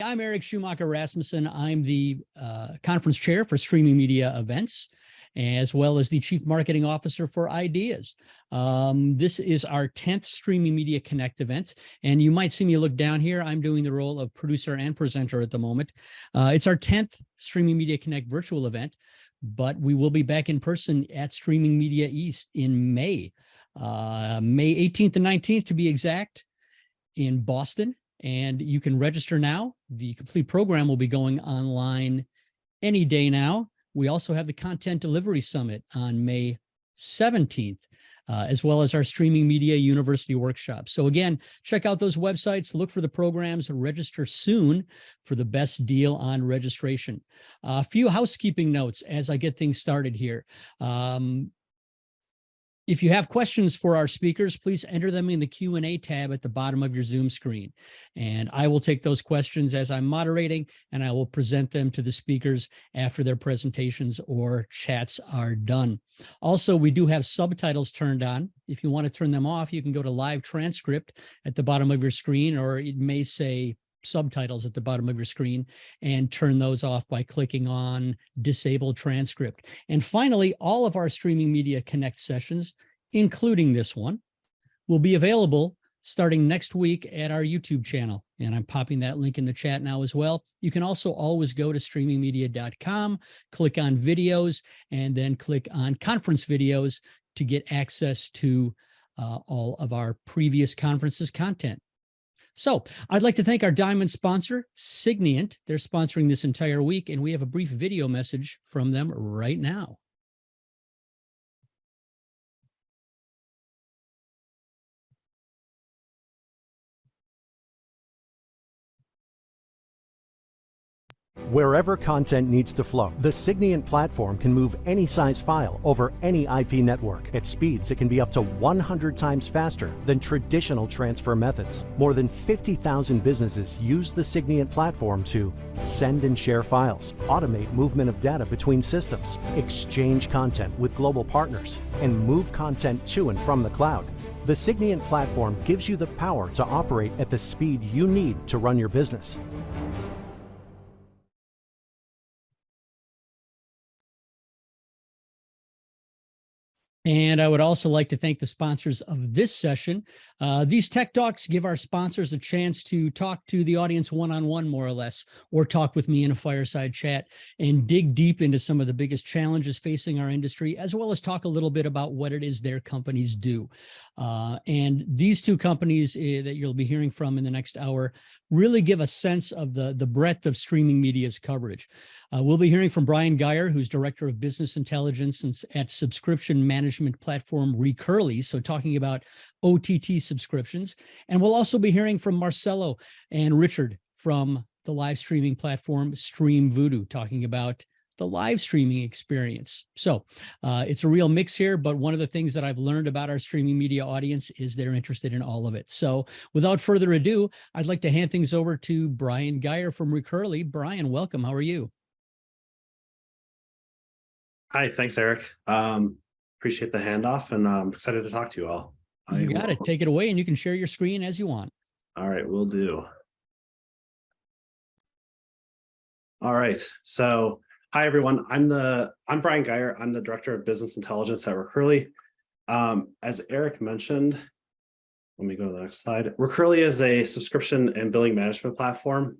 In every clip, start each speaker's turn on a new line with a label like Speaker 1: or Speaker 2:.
Speaker 1: I'm Eric Schumacher Rasmussen. I'm the conference chair for streaming media events, as well as the chief marketing officer for Ideas. This is our 10th Streaming Media Connect event, and you might see me look down here. I'm doing the role of producer and presenter at the moment. It's our 10th Streaming Media Connect virtual event, but we will be back in person at Streaming Media East in May, May 18th and 19th to be exact, in Boston. And you can register now. The complete program will be going online any day now. We also have the Content Delivery Summit on May 17th, as well as our Streaming Media University Workshop. So again, check out those websites, look for the programs, register soon for the best deal on registration. A few housekeeping notes as I get things started here. If you have questions for our speakers, please enter them in the Q&A tab at the bottom of your Zoom screen. And I will take those questions as I'm moderating, and I will present them to the speakers after their presentations or chats are done. Also, we do have subtitles turned on. If you want to turn them off, you can go to live transcript at the bottom of your screen, or it may say subtitles at the bottom of your screen, and turn those off by clicking on disable transcript. And finally, all of our Streaming Media Connect sessions, including this one, will be available starting next week at our YouTube channel. And I'm popping that link in the chat now as well. You can also always go to streamingmedia.com, click on videos, and then click on conference videos to get access to all of our previous conferences content. So I'd like to thank our diamond sponsor, Signient. They're sponsoring this entire week, and we have a brief video message from them right now.
Speaker 2: Wherever content needs to flow, the Signient platform can move any size file over any IP network at speeds that can be up to 100 times faster than traditional transfer methods. More than 50,000 businesses use the Signient platform to send and share files, automate movement of data between systems, exchange content with global partners, and move content to and from the cloud. The Signient platform gives you the power to operate at the speed you need to run your business.
Speaker 1: And I would also like to thank the sponsors of this session. These Tech Talks give our sponsors a chance to talk to the audience one-on-one, more or less, or talk with me in a fireside chat and dig deep into some of the biggest challenges facing our industry, as well as talk a little bit about what it is their companies do. And these two companies that you'll be hearing from in the next hour really give a sense of the breadth of streaming media's coverage. We'll be hearing from Brian Geier, who's Director of Business Intelligence at subscription management platform Recurly, so talking about OTT subscriptions. And we'll also be hearing from Marcelo and Richard from the live streaming platform Stream Voodoo, talking about the live streaming experience. So it's a real mix here, but one of the things that I've learned about our streaming media audience is they're interested in all of it. So without further ado, I'd like to hand things over to Brian Geier from Recurly. Brian, welcome. How are you?
Speaker 3: Hi, thanks, Eric. Appreciate the handoff, and I'm excited to talk to you all.
Speaker 1: You got it. Take it away, and you can share your screen as you want.
Speaker 3: All right, will do. All right, so hi, everyone. I'm Brian Geier. I'm the Director of Business Intelligence at Recurly. As Eric mentioned, let me go to the next slide. Recurly is a subscription and billing management platform.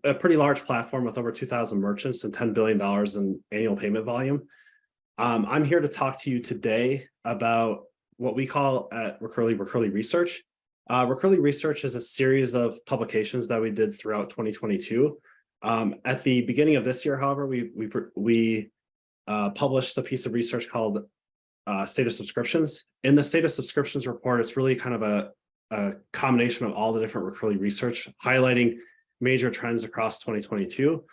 Speaker 3: A pretty large platform with over 2,000 merchants and $10 billion in annual payment volume. I'm here to talk to you today about what we call at Recurly Research. Recurly Research is a series of publications that we did throughout 2022. At the beginning of this year, however, we published a piece of research called State of Subscriptions. In the State of Subscriptions report, it's really kind of a combination of all the different Recurly research, highlighting major trends across 2022.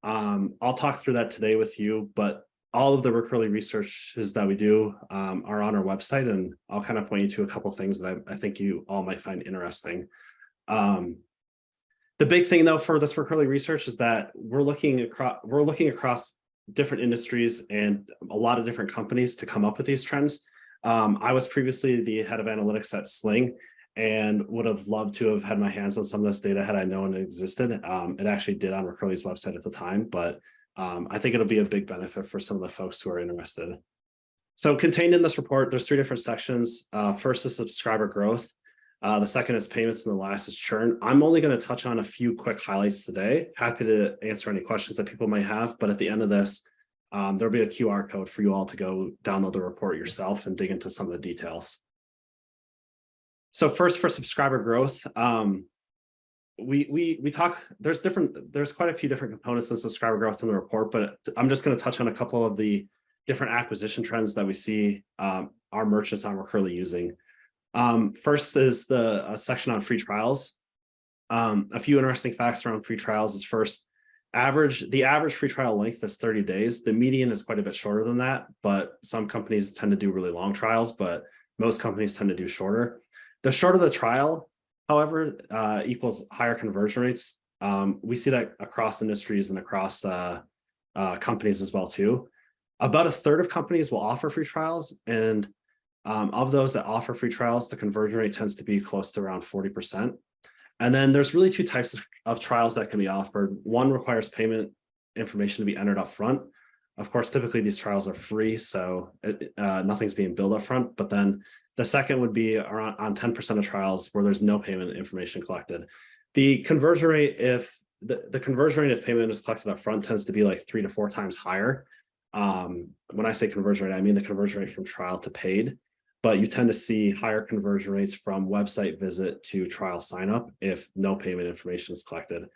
Speaker 3: I'll talk through that today with you, but all of the Recurly researches that we do are on our website, and I'll kind of point you to a couple things that I think you all might find interesting. The big thing, though, for this Recurly research is that we're looking across different industries and a lot of different companies to come up with these trends. I was previously the head of analytics at Sling, and would have loved to have had my hands on some of this data had I known it existed. It actually did on Recurly's website at the time, but I think it'll be a big benefit for some of the folks who are interested. So contained in this report, there's 3 different sections. First is subscriber growth. The second is payments, and the last is churn. I'm only going to touch on a few quick highlights today. Happy to answer any questions that people might have, but at the end of this, there'll be a QR code for you all to go download the report yourself and dig into some of the details. So first, for subscriber growth, we talk, there's quite a few different components of subscriber growth in the report, but I'm just going to touch on a couple of the different acquisition trends that we see our merchants on Recurly using. First is the section on free trials. A few interesting facts around free trials is first, the average free trial length is 30 days. The median is quite a bit shorter than that, but some companies tend to do really long trials, but most companies tend to do shorter. The shorter the trial, however, equals higher conversion rates. We see that across industries and across companies as well too. About a third of companies will offer free trials, and of those that offer free trials, the conversion rate tends to be close to around 40%. And then there's really 2 types of trials that can be offered. One requires payment information to be entered up front. Of course, typically these trials are free, so nothing's being billed up front. But then the second would be around on 10% of trials where there's no payment information collected. The conversion rate, if the conversion rate if payment is collected up front, tends to be like 3 to 4 times higher. When I say conversion rate, I mean the conversion rate from trial to paid. But you tend to see higher conversion rates from website visit to trial sign up if no payment information is collected.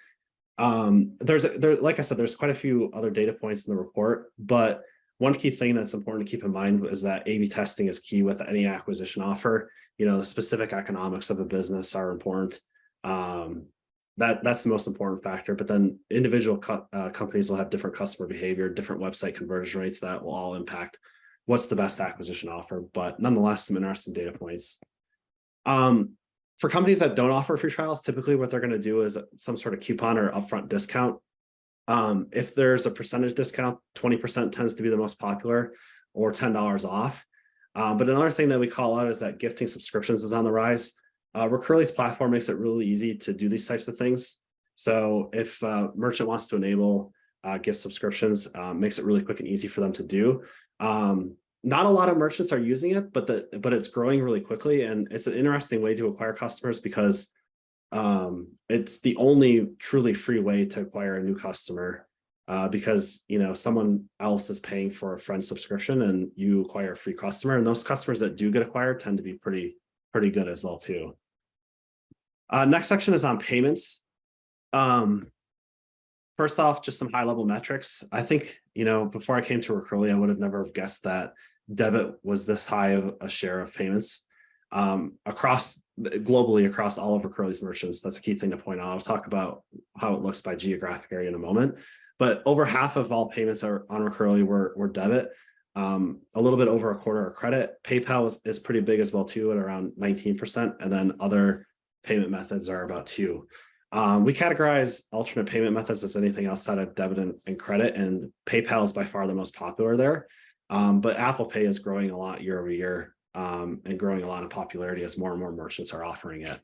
Speaker 3: Like I said, there's quite a few other data points in the report, but one key thing that's important to keep in mind is that A/B testing is key with any acquisition offer. You know, the specific economics of a business are important. That's the most important factor, but then individual companies will have different customer behavior, different website conversion rates that will all impact what's the best acquisition offer, but nonetheless, some interesting data points. For companies that don't offer free trials, typically what they're going to do is some sort of coupon or upfront discount. If there's a percentage discount, 20% tends to be the most popular, or $10 off. But another thing that we call out is that gifting subscriptions is on the rise. Recurly's platform makes it really easy to do these types of things. So if a merchant wants to enable gift subscriptions, makes it really quick and easy for them to do. Not a lot of merchants are using it, but it's growing really quickly, and it's an interesting way to acquire customers because it's the only truly free way to acquire a new customer. Because someone else is paying for a friend subscription, and you acquire a free customer, and those customers that do get acquired tend to be pretty good as well too. Next section is on payments. First off, just some high level metrics. I think, before I came to Recurly, I would have never have guessed that debit was this high of a share of payments globally across all of Recurly's merchants. That's a key thing to point out. I'll talk about how it looks by geographic area in a moment, but over half of all payments are on Recurly were debit. A little bit over a quarter are credit. PayPal is pretty big as well too, at around 19%, and then other payment methods are about 2%. We categorize alternate payment methods as anything outside of debit and credit, and PayPal is by far the most popular there. But Apple Pay is growing a lot year over year, and growing a lot in popularity as more and more merchants are offering it.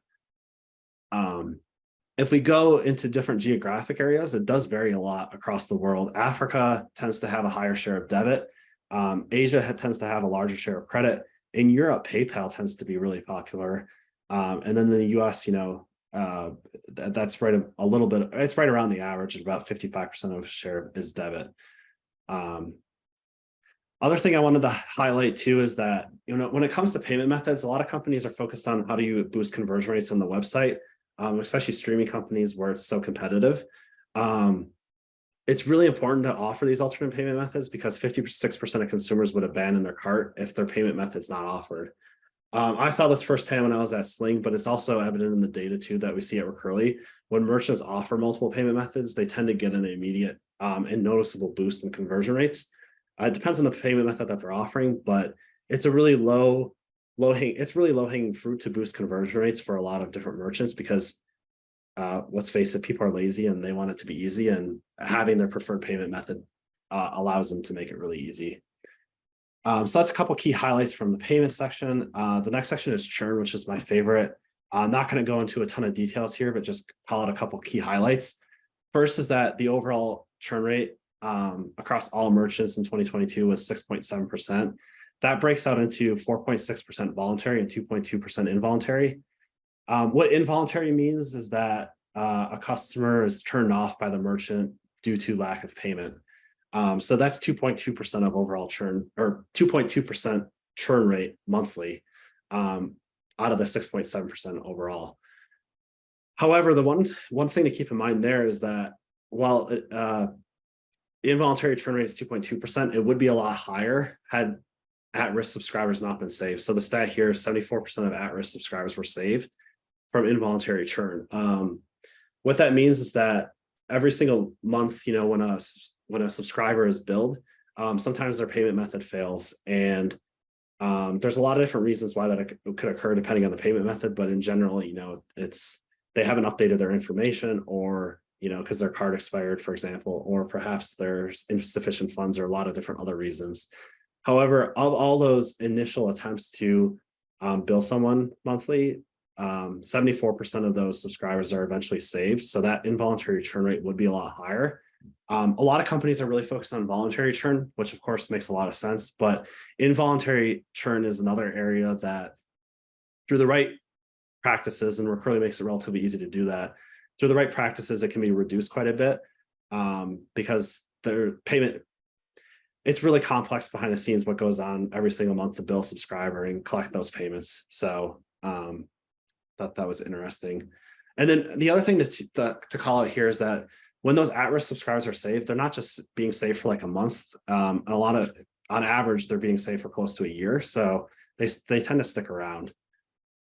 Speaker 3: If we go into different geographic areas, it does vary a lot across the world. Africa tends to have a higher share of debit. Asia tends to have a larger share of credit. In Europe, PayPal tends to be really popular. And then in the US, that's right a little bit, it's right around the average at about 55% of share is debit. Other thing I wanted to highlight too is that, when it comes to payment methods, a lot of companies are focused on how do you boost conversion rates on the website, especially streaming companies where it's so competitive. It's really important to offer these alternate payment methods because 56% of consumers would abandon their cart if their payment method's not offered. I saw this firsthand when I was at Sling, but it's also evident in the data too that we see at Recurly. When merchants offer multiple payment methods, they tend to get an immediate and noticeable boost in conversion rates. It depends on the payment method that they're offering, but it's a really low hanging fruit to boost conversion rates for a lot of different merchants because let's face it, people are lazy and they want it to be easy, and having their preferred payment method allows them to make it really easy. So that's a couple key highlights from the payment section. The next section is churn, which is my favorite. I'm not going to go into a ton of details here, but just call out a couple key highlights. First is that the overall churn rate across all merchants in 2022 was 6.7%. That breaks out into 4.6% voluntary and 2.2% involuntary. What involuntary means is that a customer is turned off by the merchant due to lack of payment. So that's 2.2% of overall churn, or 2.2% churn rate monthly out of the 6.7% overall. However, the one thing to keep in mind there is that while the involuntary churn rate is 2.2%, it would be a lot higher had at-risk subscribers not been saved. So the stat here is 74% of at-risk subscribers were saved from involuntary churn. What that means is that every single month, when a subscriber is billed, sometimes their payment method fails, and there's a lot of different reasons why that could occur depending on the payment method. But in general, it's they haven't updated their information, or because their card expired, for example, or perhaps there's insufficient funds, or a lot of different other reasons. However, of all those initial attempts to bill someone monthly, 74% of those subscribers are eventually saved. So that involuntary churn rate would be a lot higher. A lot of companies are really focused on voluntary churn, which of course makes a lot of sense, but involuntary churn is another area that through the right practices, and Recurly makes it relatively easy to do that, through the right practices, it can be reduced quite a bit because their payment, it's really complex behind the scenes what goes on every single month to bill a subscriber and collect those payments. So thought that was interesting. And then the other thing to call out here is that when those at-risk subscribers are saved, they're not just being saved for like a month. On average, they're being saved for close to a year. So they tend to stick around.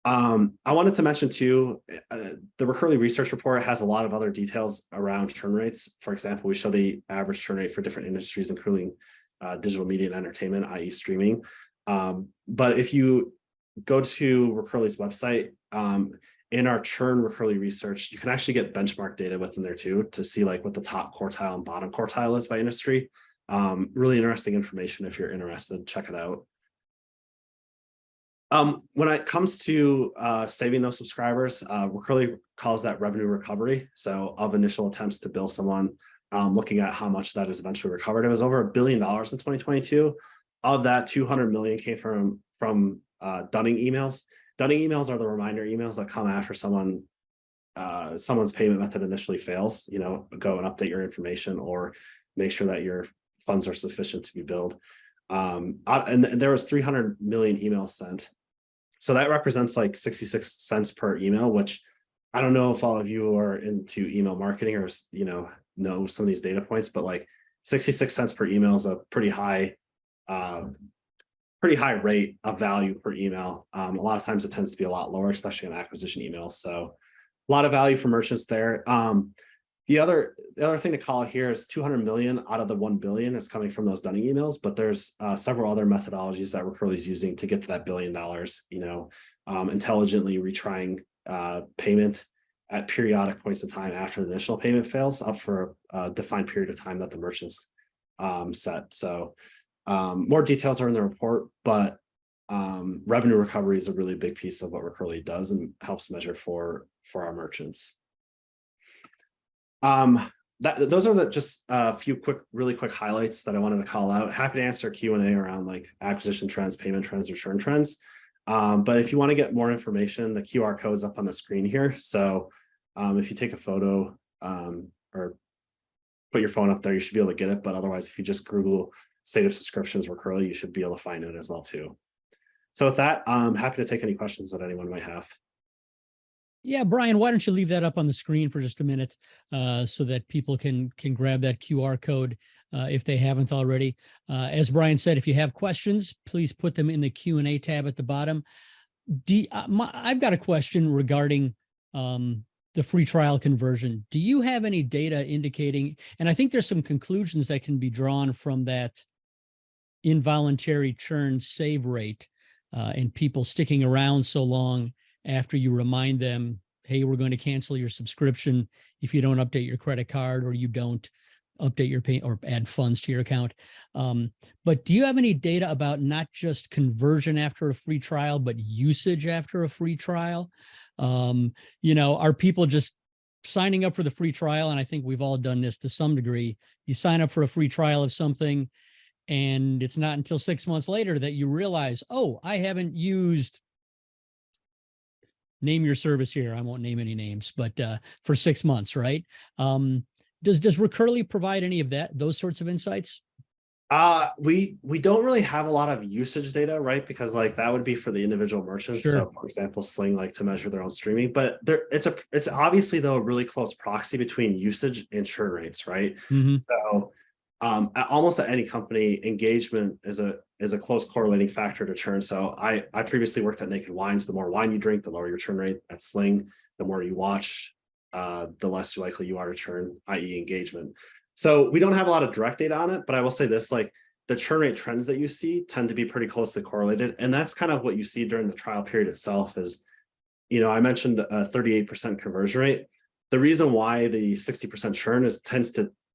Speaker 3: I wanted to mention too, the Recurly research report has a lot of other details around churn rates. For example, we show the average churn rate for different industries, including digital media and entertainment, i.e. streaming. But if you go to Recurly's website, in our churn Recurly research, you can actually get benchmark data within there too, to see like what the top quartile and bottom quartile is by industry. Really interesting information. If you're interested, check it out. When it comes to saving those subscribers, Recurly calls that revenue recovery. So of initial attempts to bill someone, looking at how much that is eventually recovered, it was over $1 billion in 2022. Of that, 200 million came from dunning emails. Dunning emails are the reminder emails that come after someone's payment method initially fails. Go and update your information or make sure that your funds are sufficient to be billed. And there was 300 million emails sent. So that represents like 66 cents per email, which I don't know if all of you are into email marketing or know some of these data points, but like 66 cents per email is a pretty high rate of value per email. A lot of times it tends to be a lot lower, especially on acquisition emails. So a lot of value for merchants there. The other thing to call here is 200 million out of the 1 billion is coming from those dunning emails, but there's several other methodologies that Recurly is using to get to that $1 billion, intelligently retrying payment at periodic points in time after the initial payment fails up for a defined period of time that the merchants set. So more details are in the report, but revenue recovery is a really big piece of what Recurly does and helps measure for our merchants. Those are just a few really quick highlights that I wanted to call out. Happy to answer Q&A around like acquisition trends, payment trends, or churn trends. But if you want to get more information, the QR code is up on the screen here. So if you take a photo or put your phone up there, you should be able to get it. But otherwise, if you just Google state of subscriptions Recurly, you should be able to find it as well too. So with that, I'm happy to take any questions that anyone might have.
Speaker 1: Yeah, Brian, why don't you leave that up on the screen for just a minute so that people can grab that QR code if they haven't already. As Brian said, if you have questions, please put them in the Q&A tab at the bottom. I've got a question regarding the free trial conversion. Do you have any data indicating, and I think there's some conclusions that can be drawn from that involuntary churn save rate and people sticking around so long after you remind them, hey, we're going to cancel your subscription if you don't update your credit card or you don't update your pay or add funds to your account. But do you have any data about not just conversion after a free trial, but usage after a free trial? Are people just signing up for the free trial? And I think we've all done this to some degree. You sign up for a free trial of something, and it's not until 6 months later that you realize, oh, I haven't used, name your service here. I won't name any names, but for 6 months, right? Does Recurly provide any of those sorts of insights?
Speaker 3: We don't really have a lot of usage data, right? Because like that would be for the individual merchants.
Speaker 1: Sure.
Speaker 3: So for example, Sling like to measure their own streaming, but it's obviously though a really close proxy between usage and churn rates, right?
Speaker 1: Mhm.
Speaker 3: So almost at any company, engagement is a close correlating factor to churn. So I previously worked at Naked Wines. The more wine you drink, the lower your churn rate. At Sling, the more you watch, the less likely you are to churn, i.e. engagement. So we don't have a lot of direct data on it, but I will say this, like the churn rate trends that you see tend to be pretty closely correlated. And that's kind of what you see during the trial period itself is, I mentioned a 38% conversion rate. The reason why the 60% churn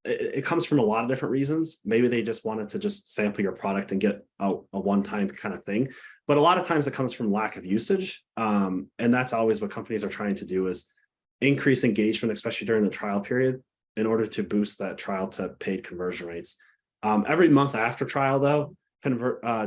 Speaker 3: it comes from a lot of different reasons. Maybe they just wanted to just sample your product and get a one-time kind of thing. But a lot of times it comes from lack of usage. And that's always what companies are trying to do is increase engagement, especially during the trial period, in order to boost that trial to paid conversion rates. Every month after trial, though,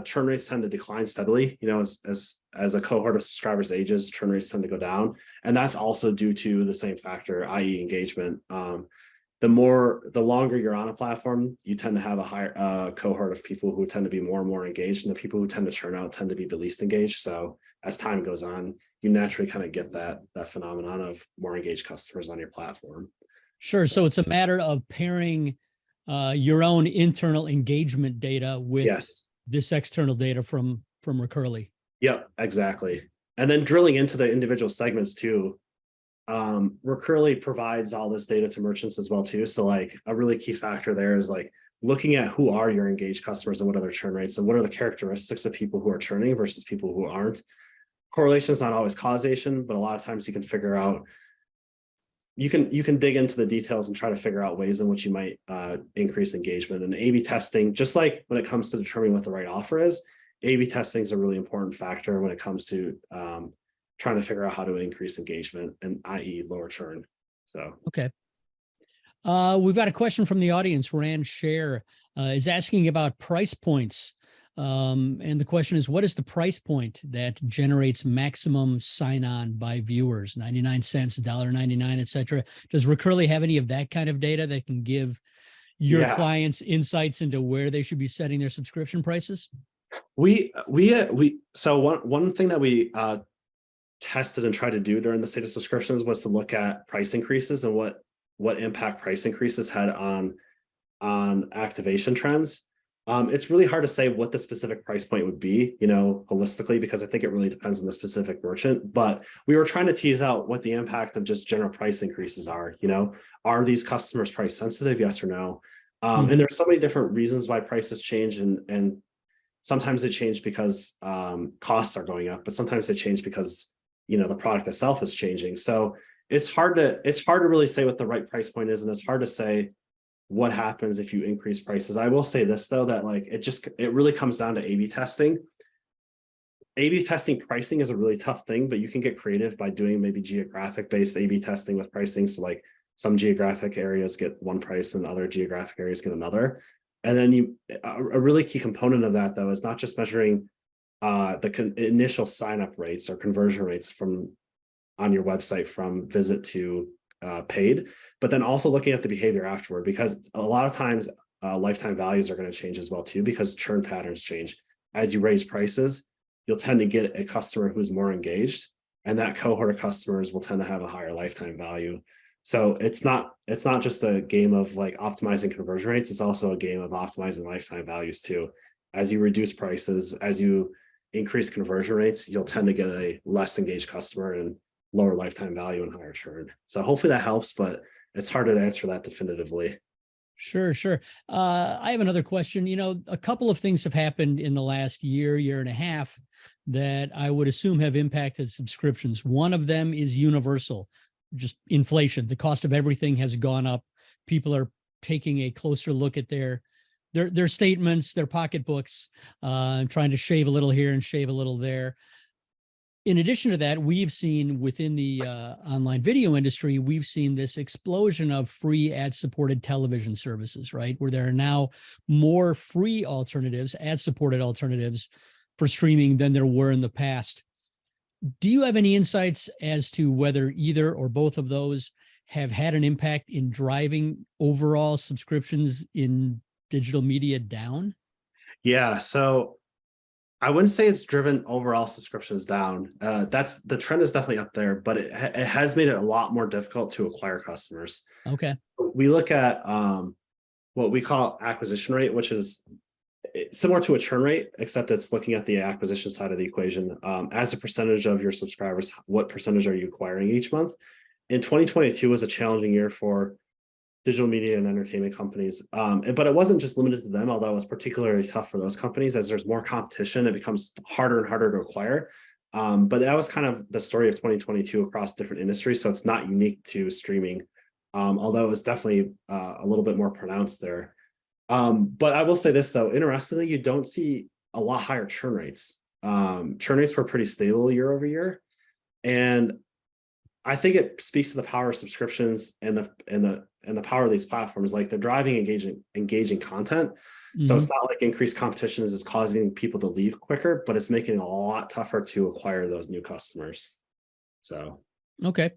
Speaker 3: churn rates tend to decline steadily. As a cohort of subscribers ages, churn rates tend to go down, and that's also due to the same factor, i.e., engagement. The longer you're on a platform, you tend to have a higher cohort of people who tend to be more and more engaged, and the people who tend to churn out tend to be the least engaged. So as time goes on, you naturally kind of get that phenomenon of more engaged customers on your platform.
Speaker 1: Sure. So it's a matter of pairing your own internal engagement data with this external data from Recurly.
Speaker 3: Yep, exactly. And then drilling into the individual segments too. Recurly provides all this data to merchants as well too. So like a really key factor there is like looking at who are your engaged customers and what are their churn rates and what are the characteristics of people who are churning versus people who aren't. Correlation is not always causation, but a lot of times you can figure out, you can dig into the details and try to figure out ways in which you might increase engagement. And A/B testing, just like when it comes to determining what the right offer is, A/B testing is a really important factor when it comes to trying to figure out how to increase engagement and i.e. lower churn. So
Speaker 1: okay. We've got a question from the audience. Rand Share is asking about price points. And the question is, what is the price point that generates maximum sign-on by viewers? 99 cents, $1.99, etc. Does Recurly have any of that kind of data that can give your clients insights into where they should be setting their subscription prices?
Speaker 3: So one thing that we tested and tried to do during the state of subscriptions was to look at price increases and what impact price increases had on activation trends. It's really hard to say what the specific price point would be, holistically, because I think it really depends on the specific merchant. But we were trying to tease out what the impact of just general price increases are. Are these customers price sensitive? Yes or no? And there's so many different reasons why prices change, and sometimes they change because costs are going up, but sometimes they change because the product itself is changing. So it's hard to really say what the right price point is, and it's hard to say what happens if you increase prices. I will say this though, that like it really comes down to A/B testing. A/B testing pricing is a really tough thing, but you can get creative by doing maybe geographic based A/B testing with pricing. So like some geographic areas get one price and other geographic areas get another. And then a really key component of that though is not just measuring the initial sign up rates or conversion rates on your website from visit to paid, but then also looking at the behavior afterward, because a lot of times lifetime values are going to change as well too, because churn patterns change. As you raise prices, you'll tend to get a customer who's more engaged, and that cohort of customers will tend to have a higher lifetime value. So it's not just a game of like optimizing conversion rates, it's also a game of optimizing lifetime values too. As you reduce prices, as you increase conversion rates, you'll tend to get a less engaged customer and lower lifetime value and higher churn. So hopefully that helps, but it's hard to answer that definitively.
Speaker 1: Sure. I have another question. A couple of things have happened in the last year and a half that I would assume have impacted subscriptions. One of them is universal, just inflation. The cost of everything has gone up. People are taking a closer look at their statements, their pocketbooks, trying to shave a little here and shave a little there. In addition to that, we've seen within the online video industry, we've seen this explosion of free ad-supported television services, right? Where there are now more free alternatives, ad-supported alternatives for streaming than there were in the past. Do you have any insights as to whether either or both of those have had an impact in driving overall subscriptions in digital media down?
Speaker 3: Yeah, so I wouldn't say it's driven overall subscriptions down. That's the trend is definitely up there, but it has made it a lot more difficult to acquire customers.
Speaker 1: Okay.
Speaker 3: We look at what we call acquisition rate, which is similar to a churn rate, except it's looking at the acquisition side of the equation. As a percentage of your subscribers, what percentage are you acquiring each month? In 2022 was a challenging year for digital media and entertainment companies. But it wasn't just limited to them, although it was particularly tough for those companies. As there's more competition, it becomes harder and harder to acquire. But that was kind of the story of 2022 across different industries. So it's not unique to streaming, although it was definitely a little bit more pronounced there. But I will say this, though, interestingly, you don't see a lot higher churn rates. Churn rates were pretty stable year over year. And I think it speaks to the power of subscriptions and the power of these platforms. Like, they're driving engaging content. So it's not like increased competition is causing people to leave quicker, but it's making it a lot tougher to acquire those new customers. So,
Speaker 1: okay.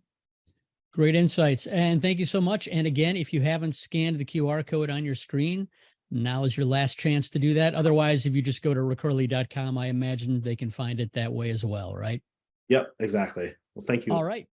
Speaker 1: Great insights. And thank you so much. And again, if you haven't scanned the QR code on your screen, now is your last chance to do that. Otherwise, if you just go to recurly.com, I imagine they can find it that way as well, right?
Speaker 3: Yep, exactly. Well, thank you.
Speaker 1: All right.